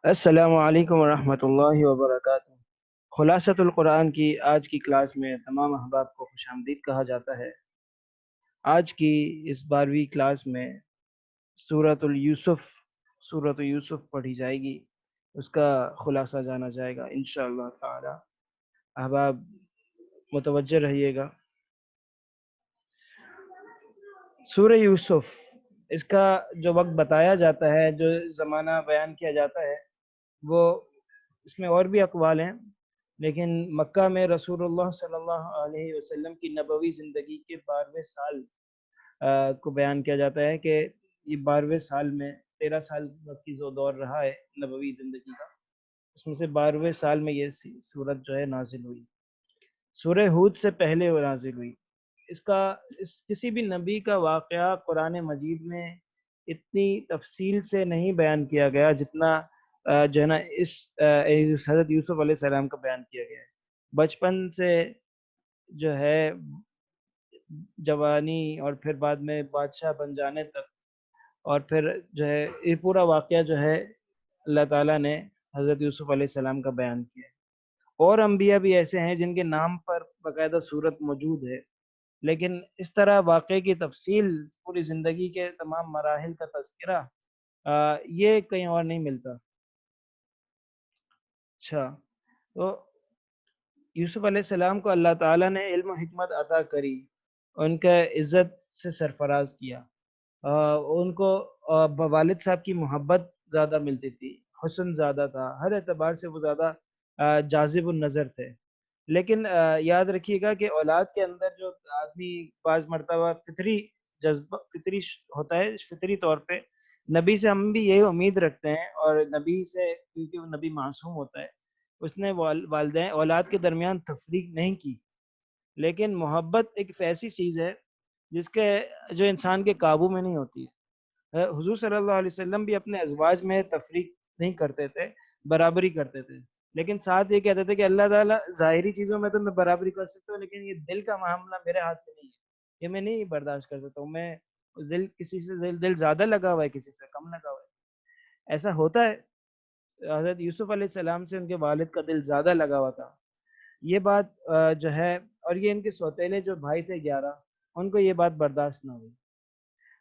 السلام علیکم ورحمۃ اللہ وبرکاتہ۔ خلاصۃ القرآن کی آج کی کلاس میں تمام احباب کو خوش آمدید کہا جاتا ہے۔ آج کی اس 12ویں کلاس میں سورۃ یوسف پڑھی جائے گی، اس کا خلاصہ جانا جائے گا انشاءاللہ تعالی۔ احباب متوجہ رہیے گا۔ سورہ یوسف، اس کا جو وقت بتایا جاتا ہے، جو زمانہ بیان کیا جاتا ہے، وہ اس میں اور بھی اقوال ہیں، لیکن مکہ میں رسول اللہ صلی اللہ علیہ وسلم کی نبوی زندگی کے 12ویں سال کو بیان کیا جاتا ہے کہ یہ 12ویں سال میں 13 سال کی جو دور رہا ہے نبوی زندگی کا، اس میں سے 12ویں سال میں یہ سورت جو ہے نازل ہوئی۔ سورہ ہود سے پہلے وہ نازل ہوئی۔ کسی بھی نبی کا واقعہ قرآن مجید میں اتنی تفصیل سے نہیں بیان کیا گیا جتنا جو ہے نا اس حضرت یوسف علیہ السلام کا بیان کیا گیا ہے۔ بچپن سے جو ہے جوانی اور پھر بعد میں بادشاہ بن جانے تک، اور پھر جو ہے یہ پورا واقعہ جو ہے اللہ تعالیٰ نے حضرت یوسف علیہ السلام کا بیان کیا ہے۔ اور انبیاء بھی ایسے ہیں جن کے نام پر باقاعدہ صورت موجود ہے، لیکن اس طرح واقعے کی تفصیل، پوری زندگی کے تمام مراحل کا تذکرہ یہ کہیں اور نہیں ملتا۔ اچھا، تو یوسف علیہ السلام کو اللہ تعالیٰ نے علم و حکمت عطا کری، ان کا عزت سے سرفراز کیا، ان کو والد صاحب کی محبت زیادہ ملتی تھی، حسن زیادہ تھا، ہر اعتبار سے وہ زیادہ جاذب النظر تھے۔ لیکن یاد رکھیے گا کہ اولاد کے اندر جو آدمی بعض مرتبہ فطری جذبہ ہوتا ہے، فطری طور پہ نبی سے ہم بھی یہی امید رکھتے ہیں، اور نبی سے کیونکہ وہ نبی معصوم ہوتا ہے، اس نے والدین اولاد کے درمیان تفریق نہیں کی، لیکن محبت ایک ایسی چیز ہے جس کے جو انسان کے قابو میں نہیں ہوتی ہے۔ حضور صلی اللہ علیہ وسلم بھی اپنے ازواج میں تفریق نہیں کرتے تھے، برابری کرتے تھے، لیکن ساتھ یہ کہتے تھے کہ اللہ تعالیٰ ظاہری چیزوں میں تو میں برابری کر سکتا ہوں، لیکن یہ دل کا معاملہ میرے ہاتھ میں نہیں ہے، یہ میں نہیں برداشت کر سکتا ہوں۔ میں کسی سے دل زیادہ لگا ہوا ہے، کسی سے کم لگا ہوا ہے، ایسا ہوتا ہے۔ حضرت یوسف علیہ السلام سے ان کے والد کا دل زیادہ لگا ہوا تھا، یہ بات جو ہے، اور یہ ان کے سوتیلے جو بھائی تھے 11، ان کو یہ بات برداشت نہ ہوئی،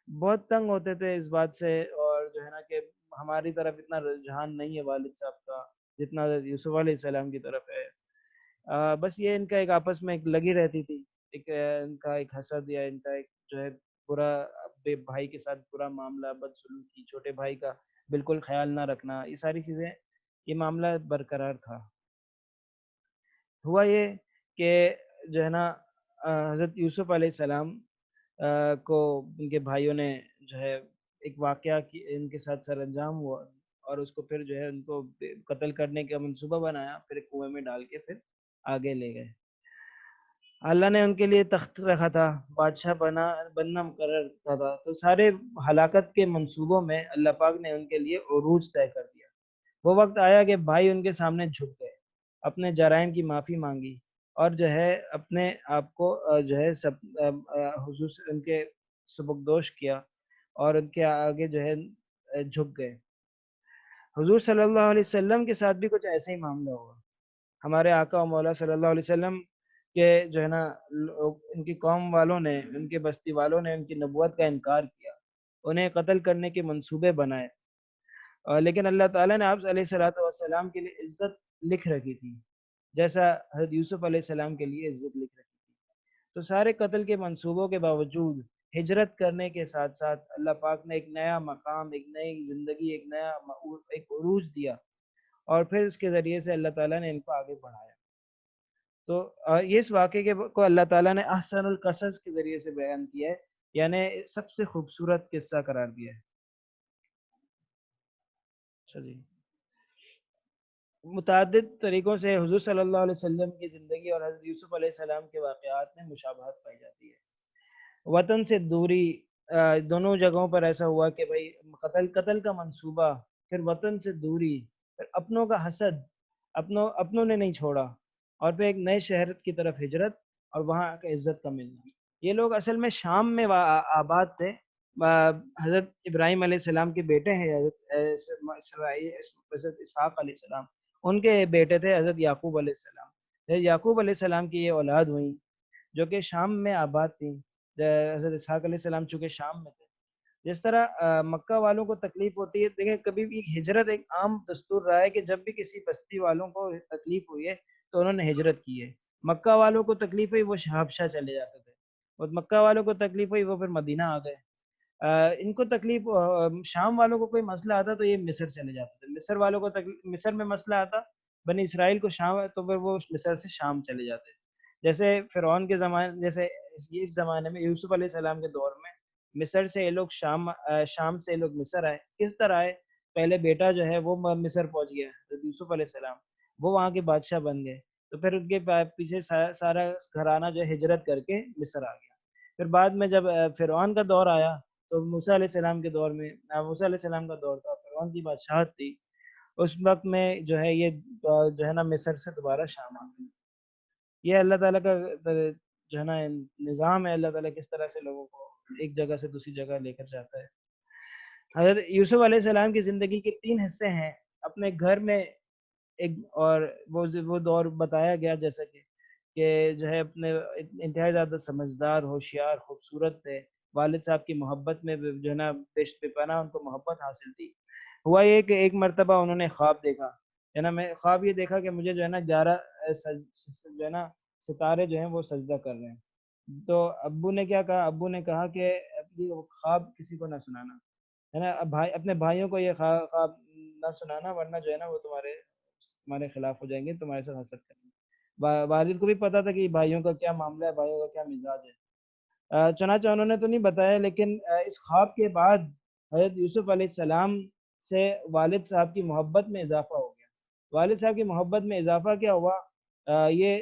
بہت تنگ ہوتے تھے اس بات سے، اور جو ہے نا کہ ہماری طرف اتنا رجحان نہیں ہے والد صاحب کا جتنا حضرت یوسف علیہ السلام کی طرف ہے۔ بس یہ ان کا ایک آپس میں ایک لگی رہتی تھی، ایک ان کا ایک حسد، یا ان کا ایک جو ہے برا بھائی کے ساتھ برا معاملہ، بدسلوکی، چھوٹے بھائی کا بالکل خیال نہ رکھنا، یہ ساری چیزیں، یہ معاملہ برقرار تھا۔ ہوا یہ کہ جو ہے نا حضرت یوسف علیہ السلام کو ان کے بھائیوں نے جو ہے ایک واقعہ کی ان کے ساتھ سر انجام ہوا، اور اس کو پھر جو ہے ان کو قتل کرنے کا منصوبہ بنایا، پھر ایک کنویں میں ڈال کے پھر آگے لے گئے۔ اللہ نے ان کے لیے تخت رکھا تھا، بادشاہ بننا مقرر تھا، تو سارے ہلاکت کے منصوبوں میں اللہ پاک نے ان کے لیے عروج طے کر دیا۔ وہ وقت آیا کہ بھائی ان کے سامنے جھک گئے، اپنے جرائم کی معافی مانگی، اور جو ہے اپنے آپ کو جو ہے حضور سے ان کے سبکدوش کیا، اور ان کے آگے جو ہے جھک گئے۔ حضور صلی اللہ علیہ وسلم کے ساتھ بھی کچھ ایسا ہی معاملہ ہوا۔ ہمارے آقا و مولا صلی اللہ علیہ وسلم کے جو ہے نا ان کی قوم والوں نے، ان کے بستی والوں نے ان کی نبوت کا انکار کیا، انہیں قتل کرنے کے منصوبے بنائے، لیکن اللہ تعالیٰ نے آپ علیہ الصلوۃ والسلام کے لیے عزت لکھ رکھی تھی، جیسا حضرت یوسف علیہ السلام کے لیے عزت لکھ رکھی تھی۔ تو سارے قتل کے منصوبوں کے باوجود ہجرت کرنے کے ساتھ ساتھ اللہ پاک نے ایک نیا مقام، ایک نئی زندگی، ایک عروج دیا، اور پھر اس کے ذریعے سے اللہ تعالیٰ نے ان کو آگے بڑھایا۔ تو یہ اس واقعے کو اللہ تعالیٰ نے احسن القصص کے ذریعے سے بیان کیا ہے، یعنی سب سے خوبصورت قصہ قرار دیا ہے۔ چلیے، متعدد طریقوں سے حضور صلی اللہ علیہ وسلم کی زندگی اور حضرت یوسف علیہ السلام کے واقعات میں مشابہت پائی جاتی ہے۔ وطن سے دوری، دونوں جگہوں پر ایسا ہوا کہ بھائی قتل کا منصوبہ، پھر وطن سے دوری، پھر اپنوں کا حسد، اپنوں نے نہیں چھوڑا، اور پھر ایک نئے شہر کی طرف ہجرت، اور وہاں کا عزت کا ملنا۔ یہ لوگ اصل میں شام میں آباد تھے، حضرت ابراہیم علیہ السلام کے بیٹے ہیں حضرت اسحاق علیہ السلام، ان کے بیٹے تھے حضرت یعقوب علیہ السلام۔ حضرت یعقوب علیہ السلام کی یہ اولاد ہوئی جو کہ شام میں آباد تھیں۔ حضرت اسحاق علیہ السلام چونکہ شام میں تھے، جس طرح مکہ والوں کو تکلیف ہوتی ہے، دیکھیں کبھی بھی ہجرت ایک عام دستور رہا ہے کہ جب بھی کسی بستی والوں کو تکلیف ہوئی ہے تو انہوں نے ہجرت کی ہے۔ مکہ والوں کو تکلیف ہوئی وہ حبشہ چلے جاتے تھے، اور مکہ والوں کو تکلیف ہوئی وہ پھر مدینہ آ گئے۔ ان کو تکلیف شام والوں کو کوئی مسئلہ آتا تو یہ مصر چلے جاتے تھے، مصر والوں کو مصر میں مسئلہ آتا، بنی اسرائیل کو شام تو پھر وہ مصر سے شام چلے جاتے۔ جیسے فرعون کے زمانے، جیسے اس زمانے میں یوسف علیہ السلام کے دور میں مصر سے یہ لوگ شام سے یہ لوگ مصر آئے۔ کس طرح آئے؟ پہلے بیٹا جو ہے وہ مصر پہنچ گیا، حضرت یوسف علیہ السلام، وہ وہاں کے بادشاہ بن گئے، تو پھر ان کے پیچھے سارا گھرانہ جو ہے ہجرت کر کے مصر آ گیا۔ پھر بعد میں جب فرعون کا دور آیا تو موسیٰ علیہ السلام کے دور میں، موسیٰ علیہ السلام کا دور تھا، فرعون کی بادشاہت تھی، اس وقت میں جو ہے یہ جو ہے نا مصر سے دوبارہ شام آ گئی۔ یہ اللہ تعالیٰ کا جو ہے نا نظام ہے، اللہ تعالیٰ کس طرح سے لوگوں کو ایک جگہ سے دوسری جگہ لے کر جاتا ہے۔ حضرت یوسف علیہ السلام کی زندگی کے 3 حصے ہیں۔ اپنے گھر میں ایک، اور وہ دور بتایا گیا جیسا کہ جو ہے اپنے انتہائی زیادہ سمجھدار، ہوشیار، خوبصورت تھے، والد صاحب کی محبت میں جو ہے نا بے پناہ ان کو محبت حاصل تھی۔ ہوا یہ کہ ایک مرتبہ انہوں نے خواب دیکھا ہے نا، میں خواب یہ دیکھا کہ مجھے جو ہے نا 11 جو ہے نا ستارے جو ہیں وہ سجدہ کر رہے ہیں۔ تو ابو نے کیا کہا؟ ابو نے کہا کہ یہ خواب کسی کو نہ سنانا ہے نا، اب اپنے بھائیوں کو یہ خواب نہ سنانا، ورنہ جو ہے نا وہ تمہارے خلاف ہو جائیں گے، تمہارے ساتھ حسد کریں گے۔ والد کو بھی پتا تھا کہ بھائیوں کا کیا معاملہ ہے، بھائیوں کا کیا مزاج ہے۔ چنانچہ انہوں نے تو نہیں بتایا، لیکن اس خواب کے بعد حضرت یوسف علیہ السلام سے والد صاحب کی محبت میں اضافہ ہو گیا۔ والد صاحب کی محبت میں اضافہ کیا ہوا؟ یہ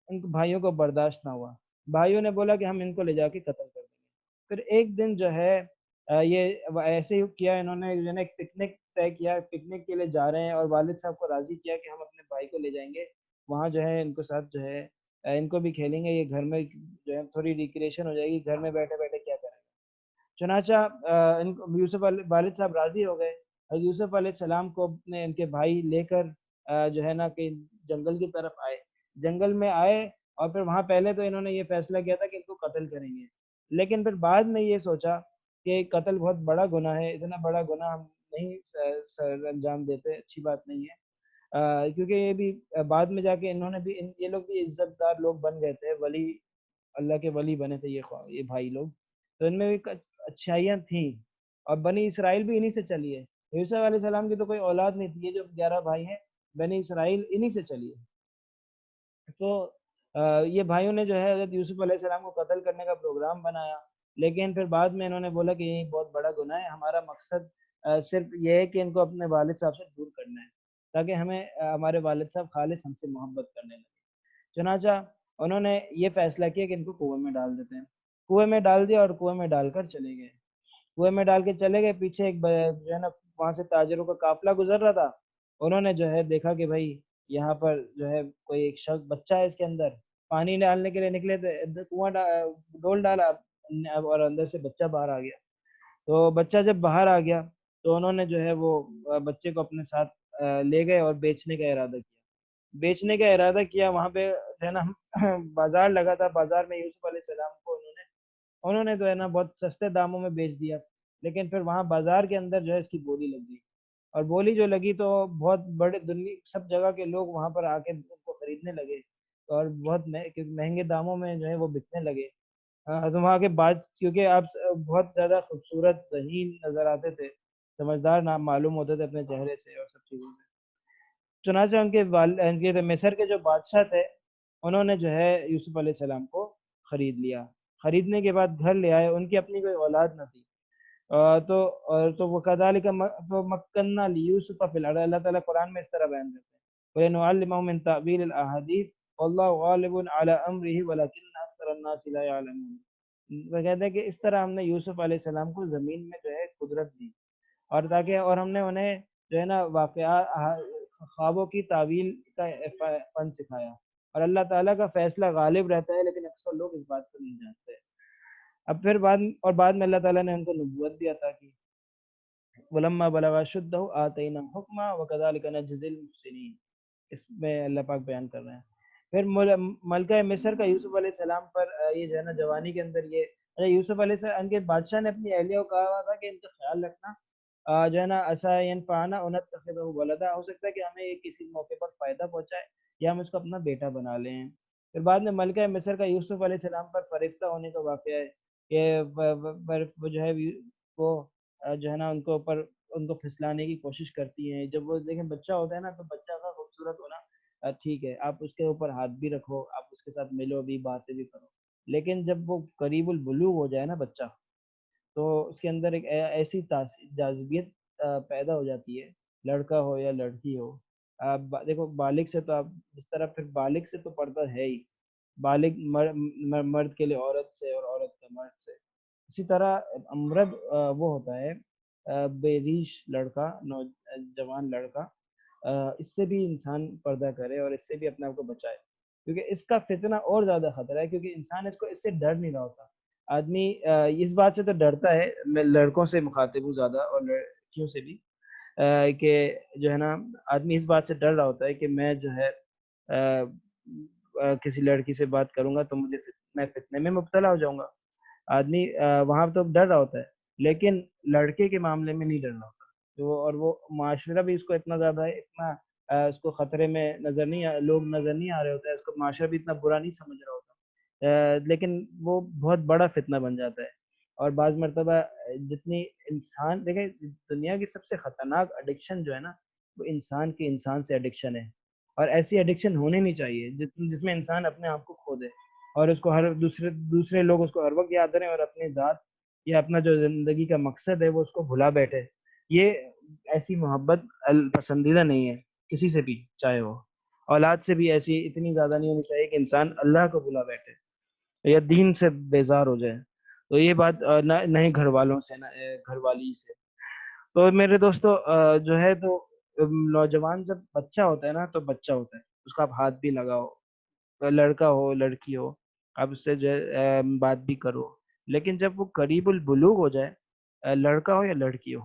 ان بھائیوں کو برداشت نہ ہوا، بھائیوں نے بولا کہ ہم ان کو لے جا کے قتل کر دیں گے۔ پھر ایک دن جو ہے یہ ایسے ہی کیا، انہوں نے جو ہے نا ایک پکنک طے کیا، پکنک کے لیے جا رہے ہیں، اور والد صاحب کو راضی کیا کہ ہم اپنے بھائی کو لے جائیں گے وہاں، جو ہے ان کو ساتھ جو ہے ان کو بھی کھیلیں گے، یہ گھر میں جو ہے تھوڑی ریکریشن ہو جائے گی، گھر میں بیٹھے بیٹھے کیا کریں گے۔ چنانچہ والد صاحب راضی ہو گئے، اور یوسف علیہ السلام کو اپنے ان کے بھائی لے کر جو ہے نا کہ جنگل کی طرف آئے، جنگل میں آئے، اور پھر وہاں پہلے تو انہوں نے یہ فیصلہ کیا تھا کہ ان کو قتل کریں گے، لیکن پھر بعد میں یہ سوچا کہ قتل بہت بڑا گناہ ہے، اتنا بڑا گناہ ہم نہیں سر انجام دیتے، اچھی بات نہیں ہے، کیونکہ یہ بھی بعد میں جا کے انہوں نے بھی یہ لوگ بھی عزت دار لوگ بن گئے تھے، ولی اللہ کے ولی بنے تھے یہ بھائی لوگ، تو ان میں بھی اچھائیاں تھیں، اور بنی اسرائیل بھی انہی سے چلی ہے۔ یوسف علیہ السلام کی تو کوئی اولاد نہیں تھی، یہ جو 11 بھائی ہیں بنی اسرائیل انہی سے چلی ہے۔ تو یہ بھائیوں نے جو ہے حضرت یوسف علیہ السلام کو قتل کرنے کا پروگرام بنایا، لیکن پھر بعد میں انہوں نے بولا کہ یہ بہت بڑا گناہ ہے، ہمارا مقصد صرف یہ ہے کہ ان کو اپنے والد صاحب سے دور کرنا ہے، تاکہ ہمیں ہمارے والد صاحب خالص ہم سے محبت کرنے لگے۔ چنانچہ انہوں نے یہ فیصلہ کیا کہ ان کو کنویں میں ڈال دیتے ہیں، کنویں میں ڈال دیا، اور کنویں میں ڈال کر چلے گئے، کنویں میں ڈال کے چلے گئے۔ پیچھے ایک جو ہے نا وہاں سے تاجروں کا قافلہ گزر رہا تھا، انہوں نے جو ہے دیکھا کہ بھائی یہاں پر جو ہے کوئی ایک شخص بچہ ہے اس کے اندر، پانی ڈالنے کے لیے نکلے تو کنواں ڈول ڈالا، اور اندر سے بچہ باہر آ گیا۔ تو بچہ جب باہر آ گیا تو انہوں نے جو ہے وہ بچے کو اپنے ساتھ لے گئے اور بیچنے کا ارادہ کیا، بیچنے کا ارادہ کیا۔ وہاں پہ جو ہے نا بازار لگا تھا، بازار میں یوسف علیہ السلام کو انہوں نے جو ہے نا بہت سستے داموں میں بیچ دیا، لیکن پھر وہاں بازار کے اندر جو ہے اس کی بولی لگ گئی، اور بولی جو لگی تو بہت بڑے دنیا سب جگہ کے لوگ وہاں پر آ کے ان کو خریدنے لگے، اور بہت مہنگے داموں میں جو ہے وہ بکنے لگے۔ تو وہاں کے بعد کیونکہ آپ بہت زیادہ خوبصورت ذہین نظر آتے تھے، سمجھدار نام معلوم ہوتے تھے اپنے چہرے سے اور سب چیزوں سے، چنانچہ ان کے مصر کے جو بادشاہ تھے انہوں نے جو ہے یوسف علیہ السلام کو خرید لیا، خریدنے کے بعد گھر لے آئے، ان کی اپنی کوئی اولاد نہ تھی۔ تو وہ کذالک مکننا لیوسف فی الارض، اللہ تعالیٰ قرآن میں اس طرح بیان کرتے ہیں، وَلِنُعَلِّمَهُ مِن تَأْوِيلِ الْأَحَادِيثِ وَاللَّهُ غَالِبٌ عَلَى أَمْرِهِ وَلَكِنَّ أَكْثَرَ النَّاسِ لَا يَعْلَمُونَ۔ وہ کہتے ہیں کہ اس طرح ہم نے یوسف علیہ السلام کو زمین میں جو ہے قدرت دی، اور ہم نے انہیں جو ہے نا خوابوں کی تعویل کا فن سکھایا، اور اللہ تعالیٰ کا فیصلہ غالب رہتا ہے، لیکن اکثر لوگ اس بات کو نہیں جانتے۔ اب پھر بعد میں اللہ تعالیٰ نے ان کو نبوت بھی عطا کی. وَلَمَّا بَلَغَ أَشُدَّهُ آتَيْنَاهُ حُکْمًا وَكَذَلِكَ نَجْزِي الْمُحْسِنِينَ. اس میں اللہ پاک بیان کر رہے ہیں. پھر ملکہ مصر کا یوسف علیہ السلام پر یہ جو ہے نا جوانی کے اندر یہ یوسف علیہ السلام ان کے بادشاہ نے اپنی اہلیہ کو کہا ہوا تھا کہ ان کا خیال رکھنا جو ہے نا عسیٰ ينفعنا أو نتخذه ولدا، ہو سکتا ہے کہ ہمیں یہ کسی موقع پر فائدہ پہنچائے یا ہم اس کو اپنا بیٹا بنا لیں. پھر بعد میں ملکہ مصر کا یوسف علیہ السلام پر فرشتہ ہونے کا واقعہ ہے کہ وہ جو ہے وہ جو ہے نا ان کو اوپر ان کو پھسلانے کی کوشش کرتی ہیں. جب وہ دیکھیں بچہ ہوتا ہے نا تو بچہ کا خوبصورت ہونا ٹھیک ہے، آپ اس کے اوپر ہاتھ بھی رکھو، آپ اس کے ساتھ ملو بھی، باتیں بھی کرو، لیکن جب وہ قریب البلوغ ہو جائے نا بچہ، تو اس کے اندر ایک ایسی جاذبیت پیدا ہو جاتی ہے، لڑکا ہو یا لڑکی ہو. آپ دیکھو بالغ سے تو آپ جس طرح پھر بالغ سے تو پردہ ہے ہی، بالغ مرد کے لیے عورت سے اور عورت کا مرد سے. اسی طرح امرد وہ ہوتا ہے بے ریش لڑکا، نوجوان لڑکا، اس سے بھی انسان پردہ کرے اور اس سے بھی اپنے آپ کو بچائے، کیونکہ اس کا فتنہ اور زیادہ خطرہ ہے، کیونکہ انسان اس سے ڈر نہیں رہا ہوتا. آدمی اس بات سے تو ڈرتا ہے، میں لڑکوں سے مخاطب ہوں زیادہ اور لڑکیوں سے بھی، کہ جو ہے نا آدمی اس بات سے ڈر رہا ہوتا ہے کہ میں جو ہے کسی لڑکی سے بات کروں گا تو میں فتنے میں مبتلا ہو جاؤں گا. آدمی وہاں تو ڈر رہا ہوتا ہے، لیکن لڑکے کے معاملے میں نہیں ڈر رہا ہوتا. اور وہ معاشرہ بھی اس کو اتنا زیادہ ہے، اتنا اس کو خطرے میں لوگ نظر نہیں آ رہے ہوتے ہیں، اس کو معاشرہ بھی اتنا برا نہیں سمجھ رہا ہوتا، لیکن وہ بہت بڑا فتنہ بن جاتا ہے. اور بعض مرتبہ جتنی انسان دیکھیں، دنیا کی سب سے خطرناک ایڈکشن جو ہے نا وہ انسان کی انسان سے ایڈکشن ہے. اور ایسی ایڈکشن ہونی نہیں چاہیے جس میں انسان اپنے آپ کو کھو دے اور اس کو ہر دوسرے لوگ اس کو ہر وقت یاد رہیں اور اپنی ذات یا اپنا جو زندگی کا مقصد ہے وہ اس کو بھلا بیٹھے. یہ ایسی محبت پسندیدہ نہیں ہے کسی سے بھی، چاہے وہ اولاد سے بھی ایسی اتنی زیادہ نہیں ہونی چاہیے کہ انسان اللہ کو بھلا بیٹھے یا دین سے بیزار ہو جائے. تو یہ بات نہ ہی گھر والوں سے، نہ گھر والی سے. تو میرے دوستو جو ہے تو نوجوان جب بچہ ہوتا ہے نا تو بچہ ہوتا ہے، اس کو آپ ہاتھ بھی لگاؤ، لڑکا ہو لڑکی ہو، آپ اس سے جو ہے بات بھی کرو، لیکن جب وہ قریب البلوغ ہو جائے، لڑکا ہو یا لڑکی ہو،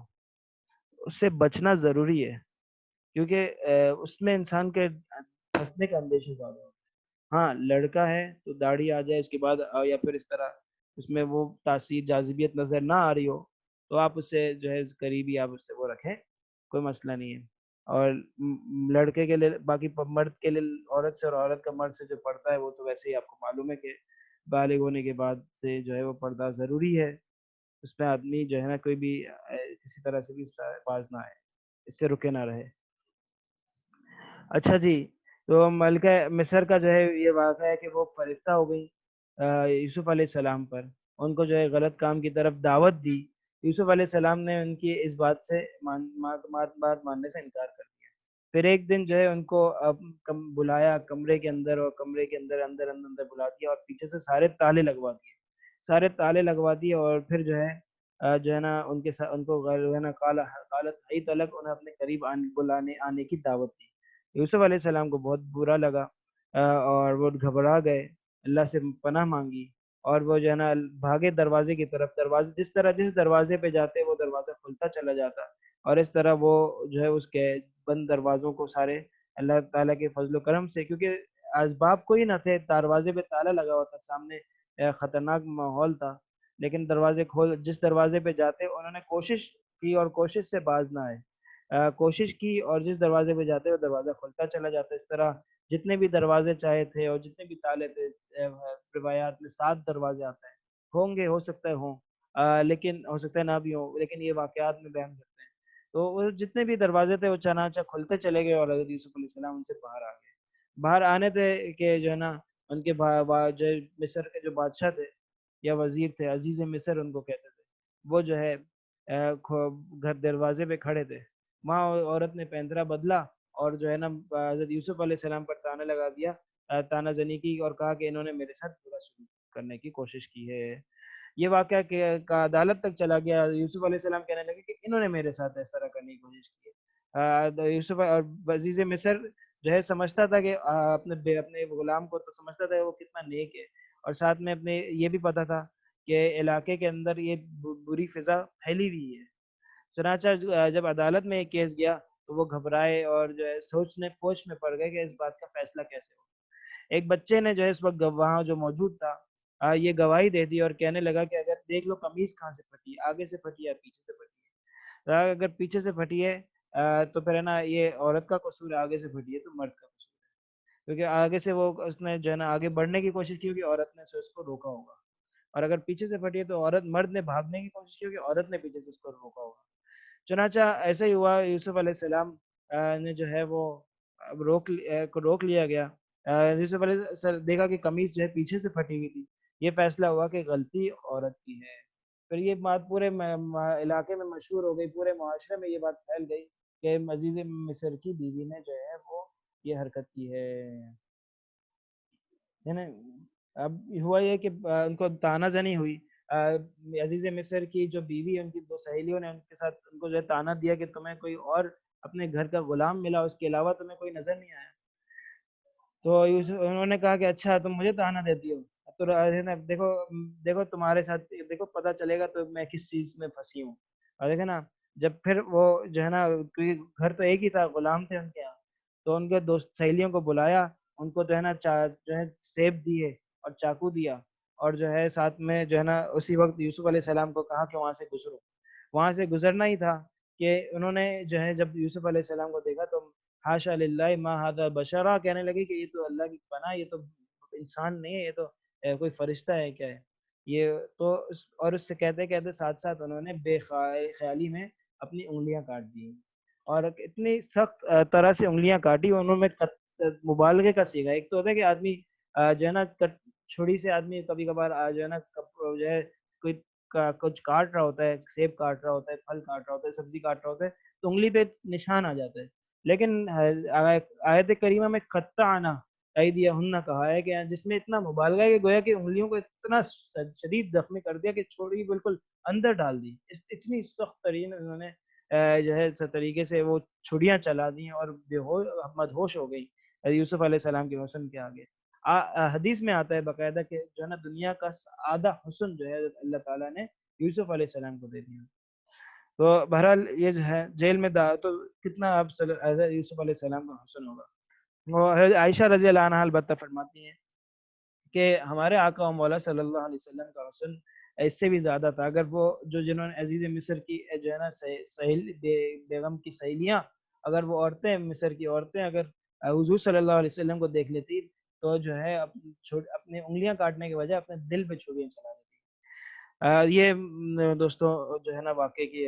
اس سے بچنا ضروری ہے، کیونکہ اس میں انسان کے پھنسنے کا اندیشہ زیادہ ہوتا ہے. ہاں لڑکا ہے تو داڑھی آ جائے اس کے بعد یا پھر اس طرح اس میں وہ تاثیر جاذبیت نظر نہ آ رہی ہو تو آپ اس سے جو ہے قریبی آپ اس سے وہ رکھیں، کوئی مسئلہ نہیں ہے. اور لڑکے کے لیے باقی مرد کے لیے عورت سے اور عورت کا مرد سے جو پردہ ہے وہ تو ویسے ہی آپ کو معلوم ہے کہ بالغ ہونے کے بعد سے جو ہے وہ پردہ ضروری ہے. اس میں آدمی جو ہے نا کوئی بھی کسی طرح سے بھی اس کا باز نہ آئے، اس سے رکے نہ رہے. اچھا جی، تو ملکہ مصر کا جو ہے یہ واقعہ ہے کہ وہ فرشتہ ہو گئی یوسف علیہ السلام پر، ان کو جو ہے غلط کام کی طرف دعوت دی. یوسف علیہ السلام نے ان کی اس بات سے بات ماننے سے انکار کر دیا. پھر ایک دن جو ہے ان کو بلایا کمرے کے اندر، اور کمرے کے اندر اندر اندر اندر بلا دیا اور پیچھے سے سارے تالے لگوا دیے، سارے تالے لگوا دیے. اور پھر جو ہے نا ان کے ساتھ ان کو جو ہے نا قالت حیت لک، انہیں اپنے قریب بلانے آنے کی دعوت دی. یوسف علیہ السلام کو بہت برا لگا اور وہ گھبرا گئے، اللہ سے پناہ مانگی اور وہ جو ہے نا بھاگے دروازے کی طرف. دروازے جس دروازے پہ جاتے وہ دروازہ کھلتا چلا جاتا، اور اس طرح وہ جو ہے اس کے بند دروازوں کو سارے اللہ تعالیٰ کے فضل و کرم سے، کیونکہ اسباب کوئی نہ تھے، دروازے پہ تالا لگا ہوا تھا، سامنے خطرناک ماحول تھا، لیکن دروازے جس دروازے پہ جاتے انہوں نے کوشش کی اور کوشش سے باز نہ آئے، کوشش کی اور جس دروازے پہ جاتے وہ دروازہ کھلتا چلا جاتا. اس طرح جتنے بھی دروازے چاہے تھے اور جتنے بھی تالے تھے، روایات میں 7 دروازے آتے ہیں، ہوں گے، ہو سکتا ہے ہوں، لیکن ہو سکتا ہے نہ بھی ہوں، لیکن یہ واقعات میں بیان کرتے ہیں. تو وہ جتنے بھی دروازے تھے وہ چنانچہ کھلتے چلے گئے اور حضرت یوسف علیہ السلام ان سے باہر آ گئے. باہر آنے تھے کہ جو ہے نا ان کے جو مصر کے جو بادشاہ تھے یا وزیر تھے، عزیز مصر ان کو کہتے تھے، وہ جو ہے گھر دروازے پہ کھڑے تھے. وہاں عورت نے پینترا بدلا اور جو ہے نا حضرت یوسف علیہ السلام پر تانا لگا دیا، تانا زنی کی، اور کہا کہ انہوں نے میرے ساتھ برا سلوک کرنے کی کوشش کی ہے. یہ واقعہ کا عدالت تک چلا گیا. یوسف علیہ السلام کہنے لگے کہ انہوں نے میرے ساتھ اس طرح کرنے کی کوشش کی ہے. یوسف اور عزیز مصر جو ہے سمجھتا تھا کہ اپنے غلام کو تو سمجھتا تھا وہ کتنا نیک ہے، اور ساتھ میں اپنے یہ بھی پتا تھا کہ علاقے کے اندر یہ بری فضا پھیلی ہوئی ہے۔ چنانچہ جب عدالت میں یہ کیس گیا تو وہ گھبرائے اور جو ہے سوچنے پوچھ میں پڑ گئے کہ اس بات کا فیصلہ کیسے ہو۔ ایک بچے نے جو ہے اس وقت وہاں جو موجود تھا یہ گواہی دے دی اور کہنے لگا کہ اگر دیکھ لو قمیص کہاں سے پھٹی ہے، آگے سے پھٹی ہے یا پیچھے سے پھٹی ہے، اگر پیچھے سے پھٹی ہے تو پھر ہے نا یہ عورت کا قصور ہے، آگے سے پھٹی ہے تو مرد کا قصور ہے، کیونکہ آگے سے وہ اس نے جو ہے نا آگے بڑھنے کی کوشش کی ہوگی، عورت نے اس کو روکا ہوگا، اور اگر پیچھے سے پھٹی ہے تو مرد نے بھاگنے کی کوشش کی ہوگی، عورت نے پیچھے سے اس کو روکا ہوگا۔ چنانچہ ایسا ہی ہوا، یوسف علیہ السلام نے جو ہے وہ کو روک لیا گیا۔ یوسف علیہ السلام دیکھا کہ قمیص جو ہے پیچھے سے پھٹی ہوئی تھی، یہ فیصلہ ہوا کہ غلطی عورت کی ہے۔ پھر یہ بات پورے علاقے میں مشہور ہو گئی، پورے معاشرے میں یہ بات پھیل گئی کہ عزیز مصر کی بیوی نے جو ہے وہ یہ حرکت کی ہے نا۔ اب ہوا یہ کہ ان کو تانا زنی ہوئی، عزیز مصر کی جو بیوی ہے ان کی دو سہیلیوں نے ان کے ساتھ ان کو جو ہے تانا دیا کہ تمہیں کوئی اور اپنے گھر کا غلام ملا، اس کے علاوہ تمہیں کوئی نظر نہیں آیا۔ تو انہوں نے کہا کہ اچھا تم مجھے تانا دیتی ہو، اب تو دیکھو دیکھو تمہارے ساتھ دیکھو پتہ چلے گا تو میں کس چیز میں پھنسی ہوں۔ اور دیکھے نا جب پھر وہ جو ہے نا کیونکہ گھر تو ایک ہی تھا، غلام تھے ان کے یہاں، تو ان کے دوست سہیلیوں کو بلایا، ان کو جو ہے نا جو ہے سیب دیے اور چاقو دیا، اور جو ہے ساتھ میں جو ہے نا اسی وقت یوسف علیہ السلام کو کہا کہ وہاں سے گزرو۔ وہاں سے گزرنا ہی تھا کہ انہوں نے جو ہے جب یوسف علیہ السلام کو دیکھا تو حاشا للہ ما ھذا بشرا کہنے لگے کہ یہ تو اللہ کی پناہ، یہ تو انسان نہیں ہے، یہ تو کوئی فرشتہ ہے کیا ہے یہ تو اور اس سے کہتے کہتے ساتھ ساتھ انہوں نے بے خیالی میں اپنی انگلیاں کاٹ دی، اور اتنی سخت طرح سے انگلیاں کاٹی انہوں نے مبالغے کا سیکھا۔ ایک تو ہوتا ہے کہ آدمی جو ہے نا چھری سے آدمی کبھی کبھار جو ہے نا جو ہے کوئی کچھ کاٹ رہا ہوتا ہے، سیب کاٹ رہا ہوتا ہے، پھل کاٹ رہا ہوتا ہے، سبزی کاٹ رہا ہوتا ہے تو انگلی پہ نشان آ جاتا ہے، لیکن آیت کریمہ میں قطعنا ایدیہن کہا ہے کہ جس میں اتنا مبالغہ ہے کہ گویا کہ انگلیوں کو اتنا شدید زخمی کر دیا کہ چھری بالکل اندر ڈال دی، اتنی سخت ترین انہوں نے جو ہے طریقے سے وہ چھڑیاں چلا دی اور مدہوش ہو گئی یوسف علیہ السلام کے حسن کے آگے۔ حدیث میں آتا ہے باقاعدہ کہ جو ہے نا دنیا کا آدھا حسن جو ہے اللہ تعالیٰ نے یوسف علیہ السلام کو دے دیا۔ تو بہرحال یہ جو ہے جیل میں تو کتنا اب یوسف علیہ السلام کا حسن ہوگا۔ وہ عائشہ رضی اللہ عنہا البتہ فرماتی ہیں کہ ہمارے آقا و مولا صلی اللہ علیہ وسلم کا حسن اس سے بھی زیادہ تھا۔ اگر وہ جنہوں نے عزیز مصر کی جو ہے نا بیگم کی سہیلیاں، اگر وہ عورتیں مصر کی عورتیں اگر حضور صلی اللہ علیہ وسلم کو دیکھ لیتی تو جو ہے اپنی انگلیاں کاٹنے کے بجائے اپنے دل پہ چھریاں چلا دیتی۔ یہ دوستوں جو ہے نا واقعے کی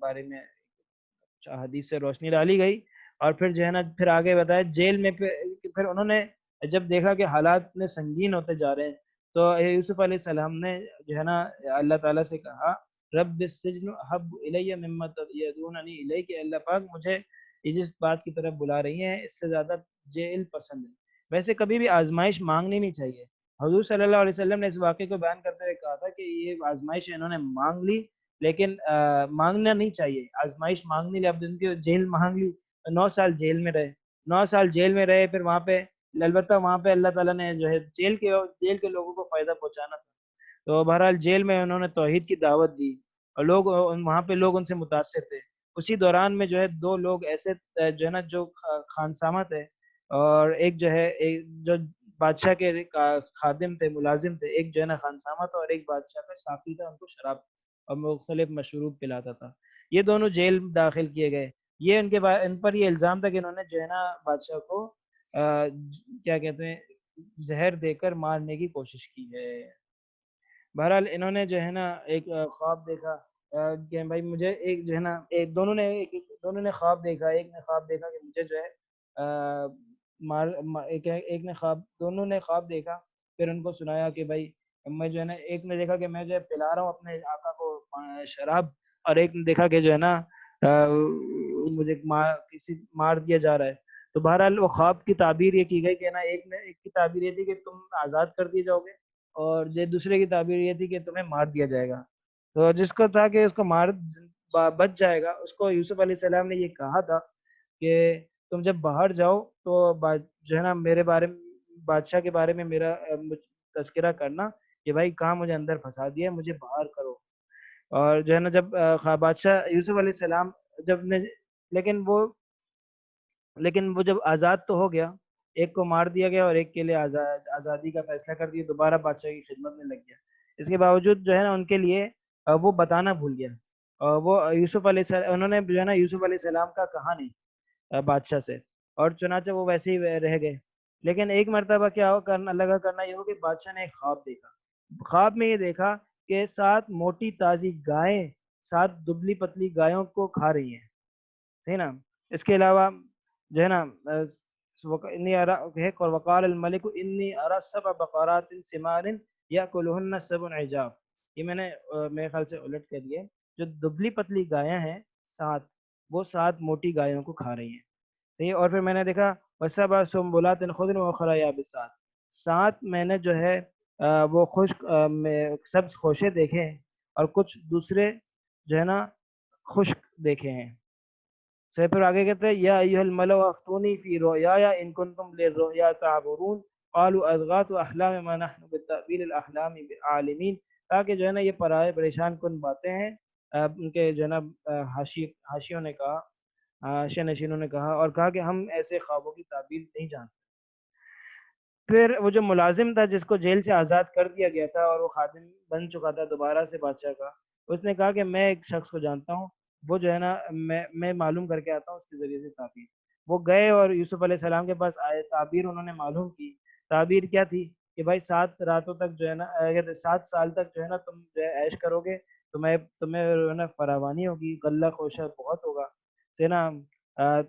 بارے میں حدیث سے روشنی ڈالی گئی، اور پھر جو ہے نا پھر آگے بتایا جیل میں پھر انہوں نے جب دیکھا کہ حالات میں سنگین ہوتے جا رہے ہیں تو یوسف علیہ السلام نے جو ہے نا اللہ تعالیٰ سے کہا رب السجن احب الی مما یدعوننی الیہ، کہ اللہ پاک مجھے یہ جس بات کی طرف بلا رہی ہیں اس سے زیادہ جیل پسند ہے۔ ویسے کبھی بھی آزمائش مانگنی نہیں چاہیے۔ حضور صلی اللہ علیہ وسلم نے اس واقعے کو بیان کرتے ہوئے کہا تھا کہ یہ آزمائش انہوں نے مانگ لی، لیکن مانگنا نہیں چاہیے، آزمائش مانگنی لی۔ اب ان کی جیل مانگ لی، 9 سال جیل میں رہے، 9 سال جیل میں رہے، پھر وہاں پہ البتہ وہاں پہ اللہ تعالیٰ نے جو ہے جیل کے لوگوں کو فائدہ پہنچانا تھا، تو بہرحال جیل میں انہوں نے توحید کی دعوت دی اور لوگ وہاں پہ لوگ ان سے متاثر تھے۔ اسی دوران میں جو ہے 2 لوگ ایسے جو ہے نا جو خانسامہ تھے، اور ایک جو ہے جو بادشاہ کے خادم تھے، ملازم تھے، ایک جو ہے نا خانسامہ تھا اور ایک بادشاہ کا ساقی تھا، ان کو شراب اور مختلف مشروب پلاتا تھا۔ یہ دونوں جیل داخل کیے گئے۔ یہ ان پر یہ الزام تھا کہ انہوں نے جو ہے نا بادشاہ کو کیا کہتے ہیں زہر دے کر مارنے کی کوشش کی ہے۔ بہرحال انہوں نے جو ہے نا ایک خواب دیکھا کہ بھائی مجھے ایک جو ہے نا دونوں نے خواب دیکھا، ایک نے خواب دیکھا کہ مجھے جو ہے ایک نے دونوں نے خواب دیکھا، پھر ان کو سنایا کہ بھائی میں جو ہے نا ایک نے دیکھا کہ میں جو ہے پلا رہا ہوں اپنے آقا کو شراب، اور ایک نے دیکھا کہ جو ہے نا مجھے مار دیا جا رہا ہے۔ تو بہرحال وہ خواب کی تعبیر یہ کی گئی کہ نا ایک کی تعبیر یہ تھی کہ تم آزاد کر دیے جاؤ گے، اور دوسرے کی تعبیر یہ تھی کہ تمہیں مار دیا جائے گا۔ تو جس کو تھا کہ اس کو بچ جائے گا، اس کو یوسف علیہ السلام نے یہ کہا تھا کہ تم جب باہر جاؤ تو جو ہے نا میرے بارے میں بادشاہ کے بارے میں میرا تذکرہ کرنا کہ بھائی کہاں مجھے اندر پھنسا دیا ہے، مجھے باہر کرو۔ اور جو ہے نا جب بادشاہ یوسف علیہ السلام جب نے لیکن وہ لیکن وہ جب آزاد تو ہو گیا، ایک کو مار دیا گیا اور ایک کے لیے آزادی کا فیصلہ کر دیا، دوبارہ بادشاہ کی خدمت میں لگ گیا۔ اس کے باوجود جو ہے نا ان کے لیے وہ بتانا بھول گیا، اور وہ یوسف علیہ السلام انہوں نے جو ہے نا یوسف علیہ السلام کا کہا نہیں بادشاہ سے، اور چنانچہ وہ ویسے ہی رہ گئے۔ لیکن ایک مرتبہ کیا ہو کرنا لگا کرنا یہ ہو کہ بادشاہ نے ایک خواب دیکھا۔ خواب میں یہ دیکھا کہ 7 موٹی تازی گائیں 7 دبلی پتلی گایوں کو کھا رہی ہیں، صحیح نا۔ اس کے علاوہ جو ہے نا انی ارا ہے اور وقال الملک انی ارا سبع بقرات سمان یاکلہن سبع عجاف، یہ میں نے میرے خیال سے الٹ کر دیا ہے۔ جو دبلی پتلی گایاں ہیں 7، وہ 7 موٹی گایوں کو کھا رہی ہیں، صحیح۔ اور پھر میں نے دیکھا وسبع سنبلات خضر واخرى یابسات، 7 میں نے جو ہے وہ خشک سبز خوشے دیکھے ہیں، اور کچھ دوسرے جو ہے نا خشک دیکھے ہیں۔ پھر آگے کہتے ہیں یا ایھا الملأ افتونی فی رؤیایا ان کنتم للرؤیا تعبرون قالوا اضغاث احلام ما نحن بتأویل الاحلام بعالمین، تاکہ جو ہے نا یہ پریشان کن باتیں ہیں۔ ان کے جو ہے نا حاشیوں نے کہا، حاشیہ نشینوں نے کہا، اور کہا کہ ہم ایسے خوابوں کی تعبیر نہیں جانتے۔ پھر وہ جو ملازم تھا جس کو جیل سے آزاد کر دیا گیا تھا اور وہ خادم بن چکا تھا دوبارہ سے بادشاہ کا، اس نے کہا کہ میں ایک شخص کو جانتا ہوں، وہ جو ہے نا میں معلوم کر کے آتا ہوں اس کے ذریعے سے تعبیر۔ وہ گئے اور یوسف علیہ السلام کے پاس آئے، تعبیر انہوں نے معلوم کی۔ تعبیر کیا تھی کہ بھائی 7 راتوں تک جو ہے نا 7 سال تک جو ہے نا تم جو ہے عیش کرو گے، تمہیں جو ہے نا فراوانی ہوگی، غلہ خوشہ بہت ہوگا، ہے نا۔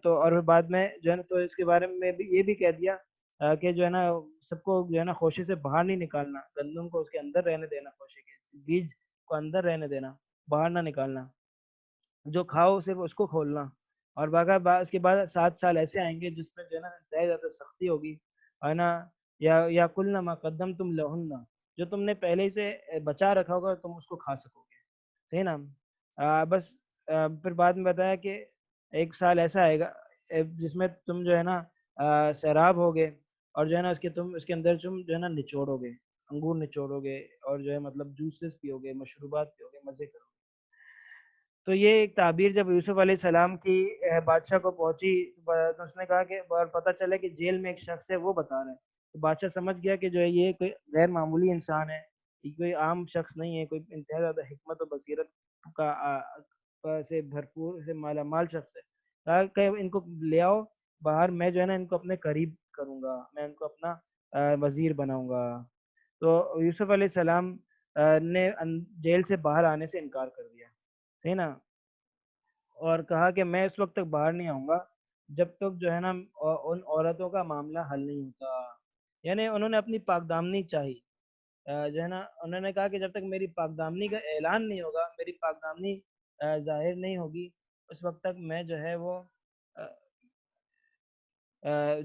تو اور بعد میں جو ہے نا تو اس کے بارے میں بھی یہ بھی کہہ دیا کہ جو ہے نا سب کو جو ہے نا خوشے سے باہر نہیں نکالنا، گندم کو اس کے اندر رہنے دینا، خوشے کے بیج کو اندر رہنے دینا، باہر نہ نکالنا، جو کھاؤ صرف اس کو کھولنا۔ اور اس کے بعد 7 سال ایسے آئیں گے جس میں جو ہے نا انتہائی زیادہ سختی ہوگی، ہے نا۔ یا کلنا ما قدم تم لہن، جو تم نے پہلے ہی سے بچا رکھا ہوگا تم اس کو کھا سکو گے، صحیح نا۔ بس پھر بعد میں بتایا کہ 1 سال ایسا آئے گا جس میں تم جو ہے نا سیراب ہوگے، اور جو ہے نا اس کے اندر تم جو ہے نا نچوڑو گے، انگور نچوڑو گے، اور جو ہے مطلب جوسز پیو گے، مشروبات پیو گے، مزے کرو گے۔ تو یہ ایک تعبیر جب یوسف علیہ السلام کی بادشاہ کو پہنچی تو اس نے کہا کہ اور پتہ چلا کہ جیل میں ایک شخص ہے وہ بتا رہا ہے، تو بادشاہ سمجھ گیا کہ جو ہے یہ کوئی غیر معمولی انسان ہے، یہ کوئی عام شخص نہیں ہے، کوئی انتہائی زیادہ حکمت و بصیرت سے بھرپور سے مالا مال شخص ہے۔ کہا کہ ان کو لے آؤ باہر، میں جو ہے نا ان کو اپنے قریب کروں گا، میں ان کو اپنا وزیر بناؤں گا۔ تو یوسف علیہ السلام نے جیل سے باہر آنے سے انکار کر دیا، صحیح نا، اور کہا کہ میں اس وقت تک باہر نہیں آؤں گا جب تک جو ہے نا ان عورتوں کا معاملہ حل نہیں ہوتا۔ یعنی انہوں نے اپنی پاک دامنی چاہی، جو ہے نا انہوں نے کہا کہ جب تک میری پاک دامنی کا اعلان نہیں ہوگا، میری پاک دامنی ظاہر نہیں ہوگی، اس وقت تک میں جو ہے وہ